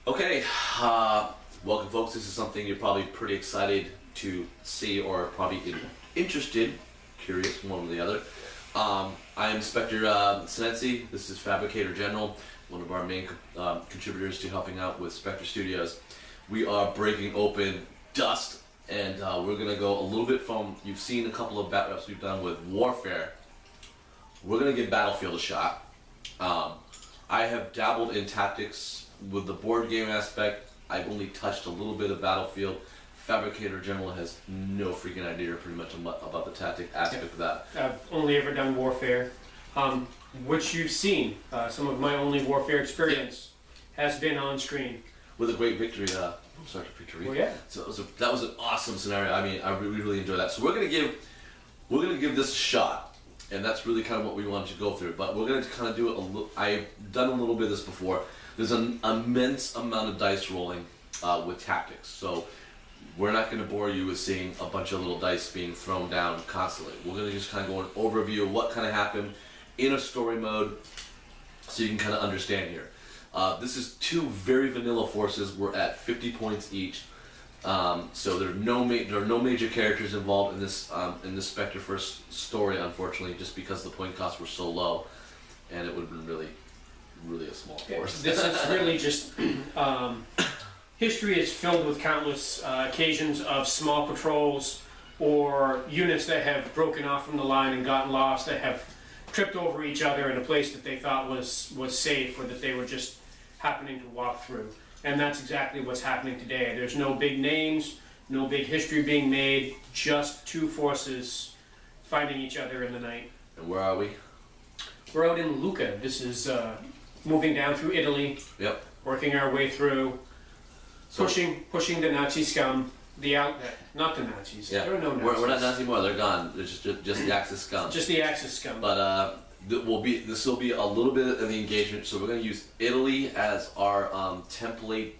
Okay, welcome folks. This is something you're probably pretty excited to see, or probably interested, curious, one or the other. I am Spectre Studios. This is Fabricator General, one of our main contributors to helping out with Spectre Studios. We are breaking open Dust, and we're going to go a little bit from, you've seen a couple of bat reps we've done with Warfare. We're going to give Battlefield a shot. I have dabbled in tactics with the board game aspect. I've only touched a little bit of Battlefield. Fabricator General has no freaking idea pretty much about the tactic aspect of that. I've only ever done Warfare, which you've seen. Some of my only Warfare experience has been on screen. With a great victory, victory. Well, yeah. So that was an awesome scenario. I mean, I really enjoyed that. So we're gonna give this a shot, and that's really kind of what we wanted to go through. But we're gonna kind of do it a little. I've done a little bit of this before. There's an immense amount of dice rolling with tactics, so we're not going to bore you with seeing a bunch of little dice being thrown down constantly. We're going to just kind of go an overview of what kind of happened in a story mode, so you can kind of understand here. This is two very vanilla forces. We're at 50 points each, so there are no major characters involved in this Spectreverse story, unfortunately, just because the point costs were so low, and it would have been really a small force. This is really just history is filled with countless occasions of small patrols or units that have broken off from the line and gotten lost, that have tripped over each other in a place that they thought was safe, or that they were just happening to walk through. And that's exactly what's happening today. There's no big names, no big history being made, just two forces fighting each other in the night. And where are we? We're out in Lucca. This is moving down through Italy. Yep. Working our way through, pushing the Nazi scum, not the Nazis. Yeah. There are no Nazis. We're not Nazi more. They're gone. It's just the Axis scum. Just the Axis scum. But this will be a little bit of the engagement. So we're going to use Italy as our template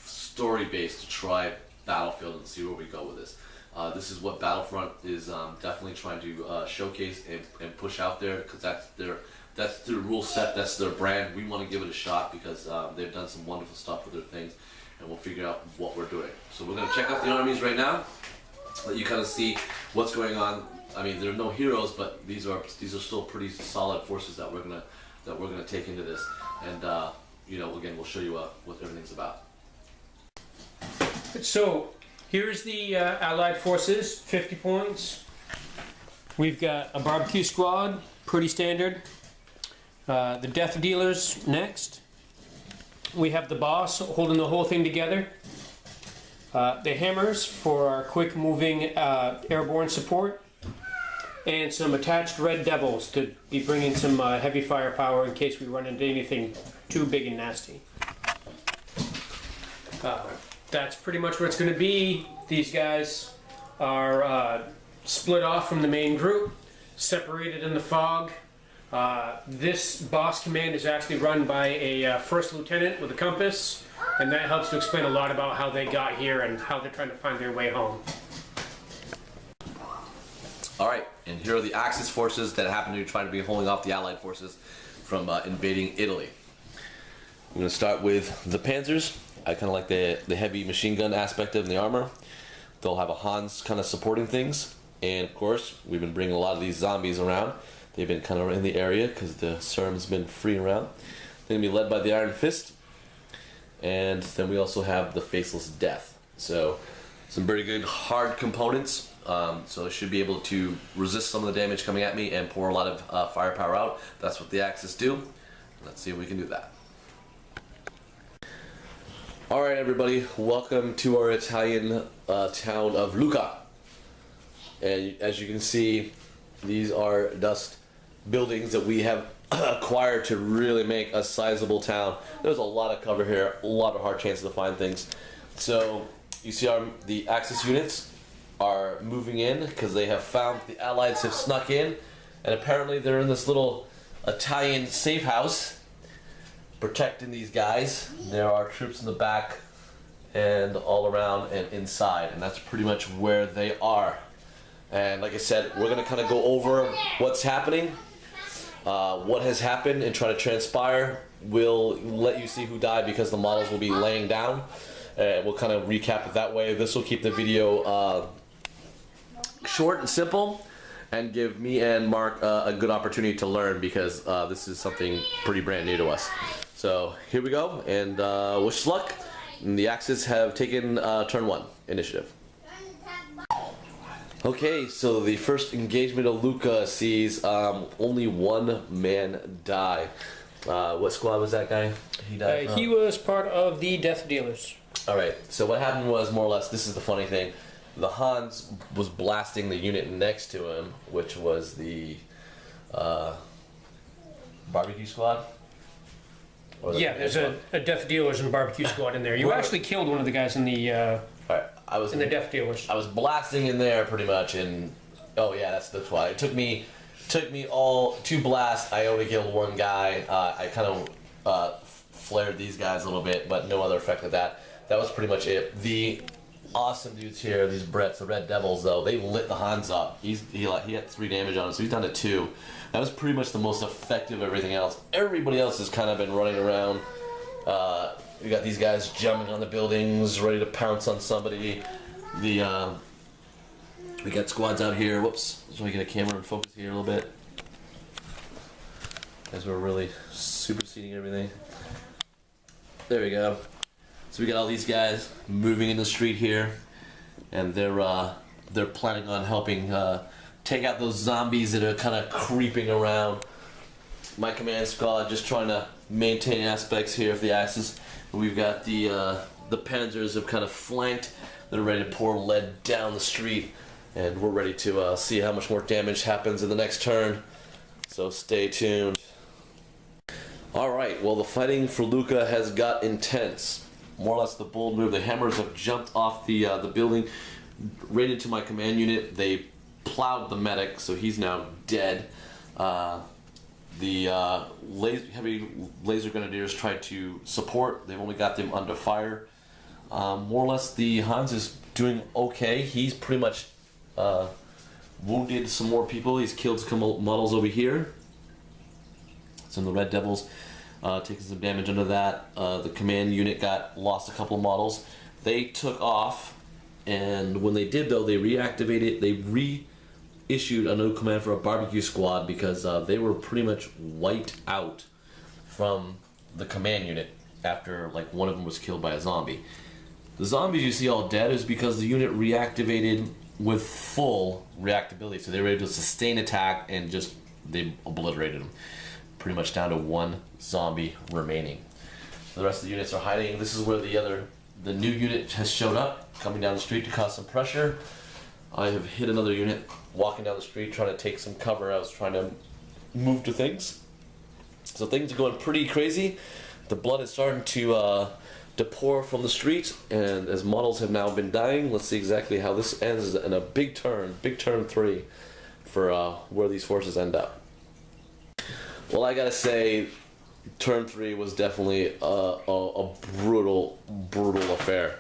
story base to try Battlefield and see where we go with this. This is what Battlefront is definitely trying to showcase and push out there, because that's their rule set, that's their brand. We want to give it a shot because they've done some wonderful stuff with their things, and we'll figure out what we're doing. So we're going to check out the armies right now, let you kind of see what's going on. I mean, there are no heroes, but these are still pretty solid forces that we're gonna take into this, and again, we'll show you what everything's about. So here's the Allied forces, 50 points. We've got a barbecue squad, pretty standard. The death dealers next. We have the boss holding the whole thing together. The hammers for our quick moving airborne support. And some attached red devils to be bringing some heavy firepower in case we run into anything too big and nasty. That's pretty much where it's going to be. These guys are split off from the main group, separated in the fog. This boss command is actually run by a first lieutenant with a compass, and that helps to explain a lot about how they got here and how they're trying to find their way home. Alright, and here are the Axis forces that happen to try to be holding off the Allied forces from invading Italy. I'm going to start with the Panzers. I kind of like the heavy machine gun aspect of the armor. They'll have a Hans kind of supporting things, and of course we've been bringing a lot of these zombies around. They've been kind of in the area because the Serm's been free around. They're going to be led by the Iron Fist, and then we also have the Faceless Death. So some pretty good hard components. So I should be able to resist some of the damage coming at me and pour a lot of firepower out. That's what the Axis do. Let's see if we can do that. Alright everybody, welcome to our Italian town of Lucca. And as you can see, these are dust buildings that we have acquired to really make a sizable town. There's a lot of cover here, a lot of hard chances to find things. So you see the Axis units are moving in because they have found the Allies have snuck in, and apparently they're in this little Italian safe house protecting these guys. There are troops in the back and all around and inside, and that's pretty much where they are. And like I said, we're gonna kind of go over what's happening. what has happened and try to transpire. We'll let you see who died because the models will be laying down. We'll kind of recap it that way. This will keep the video short and simple, and give me and Mark a good opportunity to learn, because this is something pretty brand new to us. So here we go, and wish us luck. And the Axis have taken turn 1 initiative. Okay, so the first engagement of Lucca sees only one man die. What squad was that guy? He died. He was part of the Death Dealers. All right. So what happened was, more or less, this is the funny thing. The Hans was blasting the unit next to him, which was the barbecue squad. Yeah, there's a Death Dealers and a barbecue squad in there. You actually killed one of the guys in the right. in the Death Dealers. I was blasting in there pretty much, and oh yeah, that's why it took me all 2 blasts. I only killed 1 guy. I kind of flared these guys a little bit, but no other effect of that. That was pretty much it. The awesome dudes here, these Bretts, the Red Devils, though, they lit the Hans up. He had 3 damage on him, so he's down to 2. That was pretty much the most effective of everything else. Everybody else has kind of been running around. We got these guys jumping on the buildings, ready to pounce on somebody. We got squads out here. Whoops. Just want to get a camera and focus here a little bit, as we're really superseding everything. There we go. So we got all these guys moving in the street here, and they're planning on helping take out those zombies that are kind of creeping around. My command squad just trying to maintain aspects here of the Axis. We've got the Panzers have kind of flanked. They're ready to pour lead down the street, and we're ready to see how much more damage happens in the next turn. So stay tuned. All right. Well, the fighting for Lucca has got intense. More or less the bold move. The Hammers have jumped off the building, right into my command unit. They plowed the medic, so he's now dead. The heavy laser grenadiers tried to support. They've only got them under fire. More or less, the Hans is doing okay. He's pretty much wounded some more people. He's killed some models over here. Some of the Red Devils taking some damage under that. The command unit lost a couple of models. They took off, and when they did, though, they reactivated. They reissued a new command for a barbecue squad, because they were pretty much wiped out from the command unit after like one of them was killed by a zombie. The zombies you see all dead is because the unit reactivated with full reactability, so they were able to sustain attack, and just they obliterated them. Pretty much down to 1 zombie remaining. The rest of the units are hiding. This is where the new unit has showed up, coming down the street to cause some pressure. I have hit another unit walking down the street trying to take some cover. I was trying to move to things. So things are going pretty crazy. The blood is starting to pour from the street, and as models have now been dying, let's see exactly how this ends in a big turn 3 for where these forces end up. Well, I gotta say, turn 3 was definitely a brutal affair.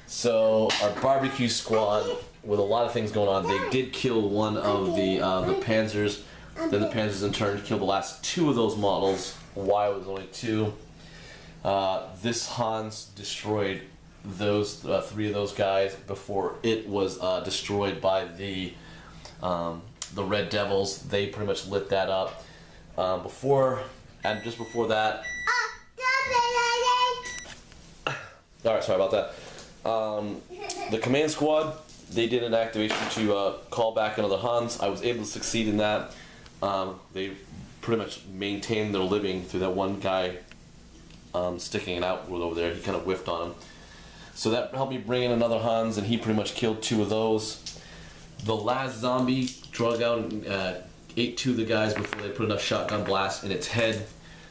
So our barbecue squad, with a lot of things going on, they did kill one of the Panzers. Then the Panzers in turn killed the last 2 of those models. Why was only 2? This Hans destroyed those 3 of those guys before it was destroyed by the Red Devils. They pretty much lit that up. Just before that. Alright, sorry about that. The command squad, they did an activation to call back another Hans. I was able to succeed in that. They pretty much maintained their living through that one guy sticking it out over there. He kind of whiffed on him. So that helped me bring in another Hans, and he pretty much killed 2 of those. The last zombie drug out and ate 2 of the guys before they put enough shotgun blasts in its head,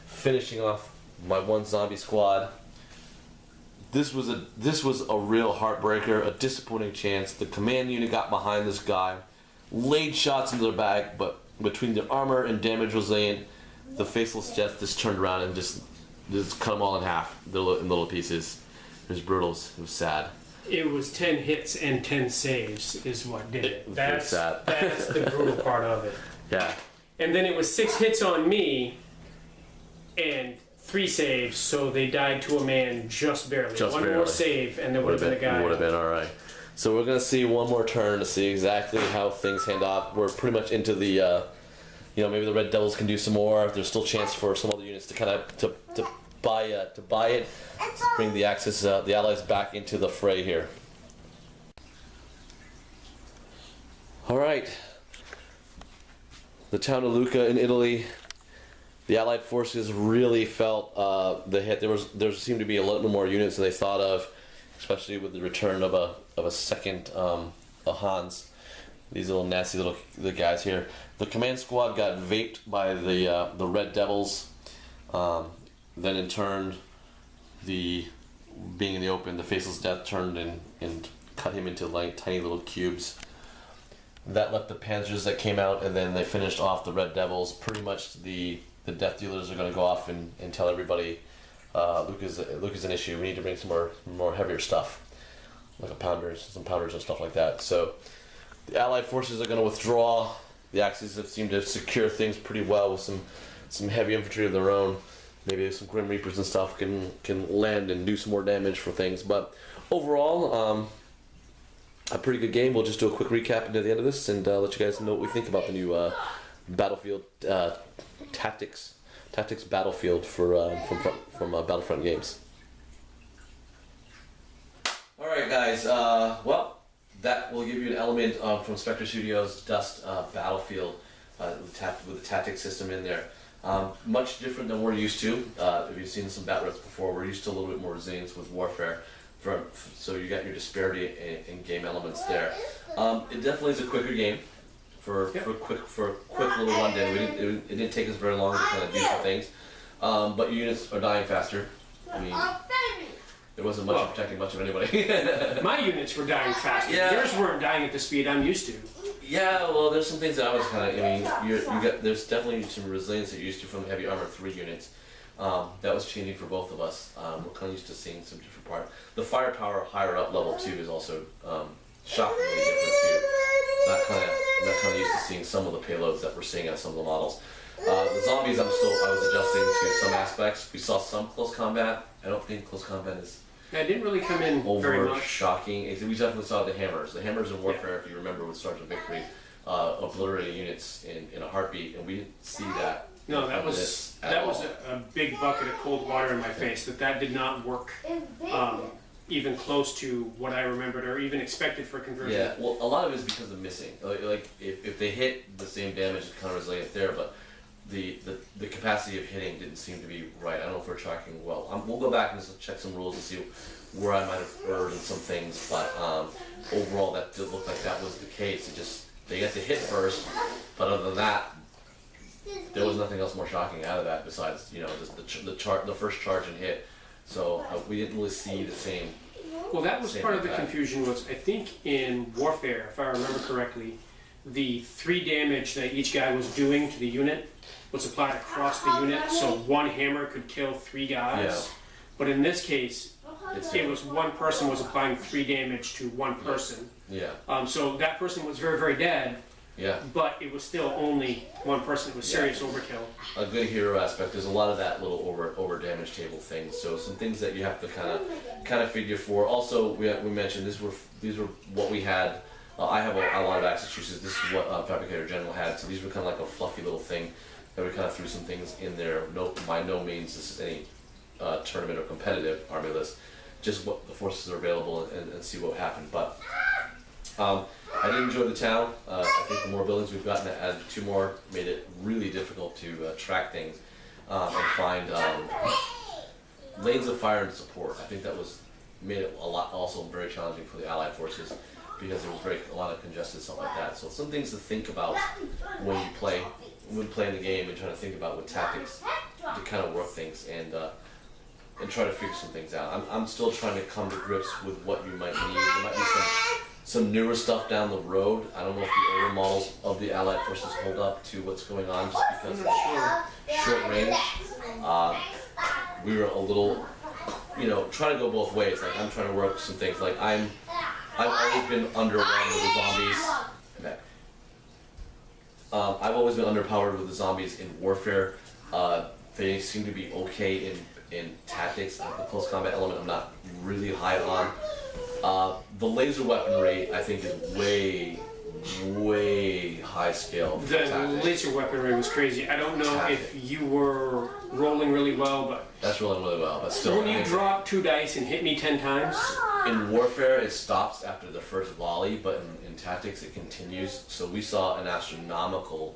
finishing off my 1 zombie squad. This was a real heartbreaker, a disappointing chance. The command unit got behind this guy, laid shots into their back, but between their armor and damage resilient, the faceless Jets just turned around and just cut them all in half, in little pieces. It was brutal. It was sad. It was 10 hits and 10 saves is what did it. That's sad. That's the brutal part of it. Yeah. and then it was 6 hits on me, and 3 saves, so they died to a man just barely. One more save, and there would have been a guy. Would have been all right. So we're gonna see one more turn to see exactly how things hand off. We're pretty much into the, maybe the Red Devils can do some more. There's still a chance for some other units to kind of to buy it, bring the Axis, the Allies back into the fray here. All right. The town of Lucca in Italy. The Allied forces really felt the hit. There seemed to be a lot more units than they thought of, especially with the return of a second a Hans. These little nasty little guys here. The command squad got vaped by the Red Devils. Then in turn, being in the open, the Faceless Death turned and cut him into like tiny little cubes. That left the Panzers that came out, and then they finished off the Red Devils. Pretty much the Death Dealers are going to go off and tell everybody Lucca's an issue. We need to bring some more heavier stuff, like some pounders and stuff like that. So the Allied forces are going to withdraw. The Axis have seemed to secure things pretty well with some heavy infantry of their own. Maybe some Grim Reapers and stuff can land and do some more damage for things. But overall, a pretty good game. We'll just do a quick recap into the end of this and let you guys know what we think about the new Battlefield Tactics Battlefield from Battlefront Games. All right, guys. Well, that will give you an element from Spectre Studios' Dust Battlefield with the tactics system in there. Much different than we're used to. If you've seen some bat reps before, we're used to a little bit more resilience with warfare. So you got your disparity in game elements there. It definitely is a quicker game for a quick little rundown. It didn't take us very long to kind of do some things, but units are dying faster. I mean, there wasn't much protecting much of anybody. My units were dying faster. Yeah. Yours weren't dying at the speed I'm used to. Yeah, well, there's some things that I was kind of. There's definitely some resilience that you're used to from the heavy armor 3 units. That was changing for both of us. We're kind of used to seeing some different parts. The firepower higher up level 2 is also shockingly different too. Not kind of used to seeing some of the payloads that we're seeing on some of the models. The zombies, I was adjusting to some aspects. We saw some close combat. I don't think close combat is. Yeah, it didn't really come in very much. Shocking. We definitely saw the hammers. The hammers in warfare, if you remember, with Sergeant Victory, obliterating units in a heartbeat, and we didn't see that. No, that was a big bucket of cold water in my face. That did not work even close to what I remembered or even expected for conversion. Yeah, well, a lot of it is because of missing. Like if they hit the same damage, it's kind of resilient there, but the capacity of hitting didn't seem to be right. I don't know if we're tracking well. We'll go back and just check some rules and see where I might have erred in some things, but overall that did look like that was the case. They got to hit first, but other than that, there was nothing else more shocking out of that besides just the first charge and hit. So we didn't really see the same. Well, that was part of the confusion. Was I think in warfare, if I remember correctly, the 3 damage that each guy was doing to the unit was applied across the unit, so one hammer could kill 3 guys. Yeah. But in this case, it was one person was applying 3 damage to one person. Yeah. So that person was very, very dead. Yeah. But it was still only one person. It was serious overkill. A good hero aspect. There's a lot of that little over damage table thing. So some things that you have to kind of figure for. Also, we mentioned these were what we had. I have a lot of access uses. This is what Fabricator General had. So these were kind of like a fluffy little thing that we kind of threw some things in there. By no means this is any tournament or competitive army list. Just what the forces are available and see what happened. But I did enjoy the town. I think the more buildings we've gotten, added 2 more, made it really difficult to track things and find lanes of fire and support. I think that made it also very challenging for the Allied forces because there was a lot of congested stuff like that. So some things to think about when playing the game and trying to think about with tactics to kind of work things and try to figure some things out. I'm still trying to come to grips with what you might need. There might be some newer stuff down the road. I don't know if the older models of the Allied forces hold up to what's going on just because of short range. We were a little, trying to go both ways. Like I'm trying to work some things. Like I've always been underwhelmed with the zombies. I've always been underpowered with the zombies in warfare. They seem to be okay in tactics. The close combat element I'm not really high on. The laser weaponry I think is way high scale. The laser weaponry was crazy. I don't know if you were rolling really well, but that's rolling really well. But still, when you drop 2 dice and hit me 10 times. In warfare, it stops after the first volley, but in tactics, it continues. So we saw an astronomical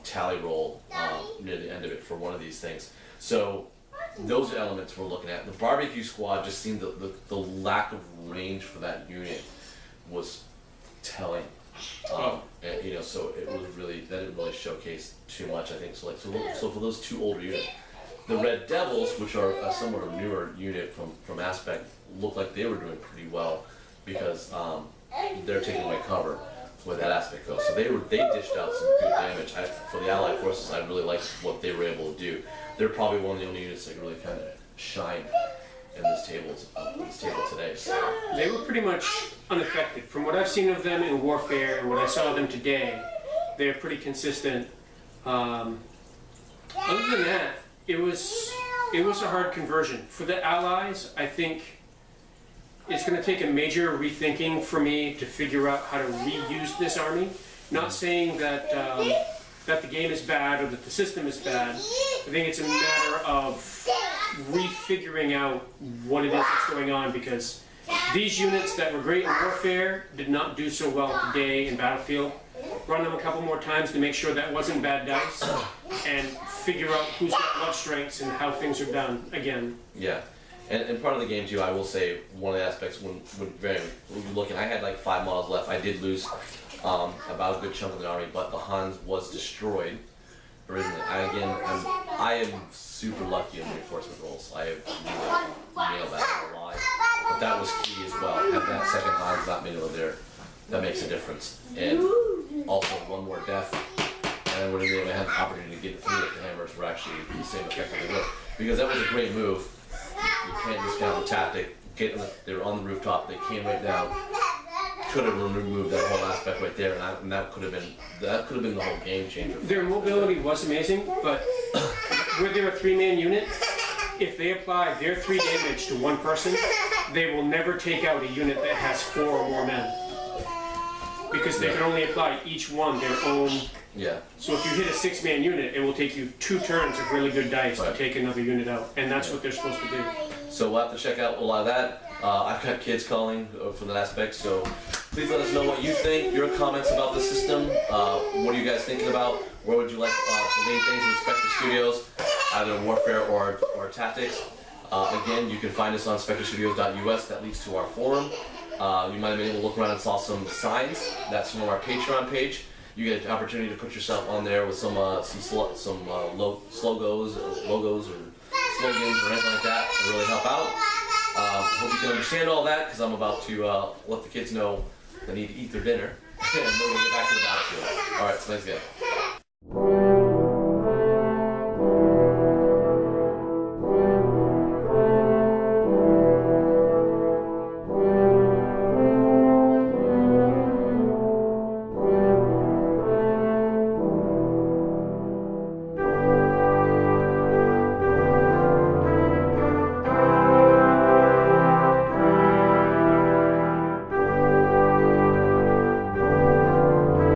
tally roll near the end of it for one of these things. So those are elements we're looking at. The barbecue squad just seemed the lack of range for that unit was telling. And, you know, so it was really, that didn't really showcase too much, I think. So for those 2 older units, the Red Devils, which are a somewhat a newer unit from Aspect, looked like they were doing pretty well because they're taking away cover where that aspect goes. So they dished out some good damage. For the Allied forces, I really liked what they were able to do. They're probably one of the only units that really kind of shined in this table today. So. They were pretty much unaffected. From what I've seen of them in warfare and what I saw of them today, they're pretty consistent. Other than that, it was a hard conversion. For the Allies, I think it's going to take a major rethinking for me to figure out how to reuse this army. Not saying that that the game is bad or that the system is bad. I think it's a matter of refiguring out what it is that's going on, because these units that were great in warfare did not do so well today in Battlefield. Run them a couple more times to make sure that wasn't bad dice, and figure out who's got what strengths and how things are done again. Yeah, and part of the game too, I will say, one of the aspects when you're looking, I had like 5 models left. I did lose about a good chunk of the army, but the Hans was destroyed originally. I am super lucky in reinforcement rolls. I have nailed that a lot, but that was key as well. Have that second Hans not made it there, that makes a difference. And also one more death, and I would have had the opportunity to get 3 of the hammers were actually the same effect as they were, because that was a great move. You can't discount the tactic. They were on the rooftop. They came right down. Could have removed that whole aspect right there, and that could have been the whole game changer. Their mobility was amazing, but where they're a 3-man unit, if they apply their 3 damage to one person, they will never take out a unit that has 4 or more men, because they can only apply each one their own. Yeah. So if you hit a 6-man unit, it will take you 2 turns of really good dice to take another unit out, and that's what they're supposed to do. So we'll have to check out a lot of that. I've got kids calling for that aspect, so please let us know what you think, your comments about the system. What are you guys thinking about? Where would you like to lead things in Spectre Studios, either warfare or tactics? Again, you can find us on spectrestudios.us. That leads to our forum. You might have been able to look around and saw some signs. That's from our Patreon page. You get an opportunity to put yourself on there with some slogos or slogans or anything like that to really help out. Hope you can understand all that, because I'm about to let the kids know they need to eat their dinner and then we'll get back to the battlefield. Alright, so thanks again.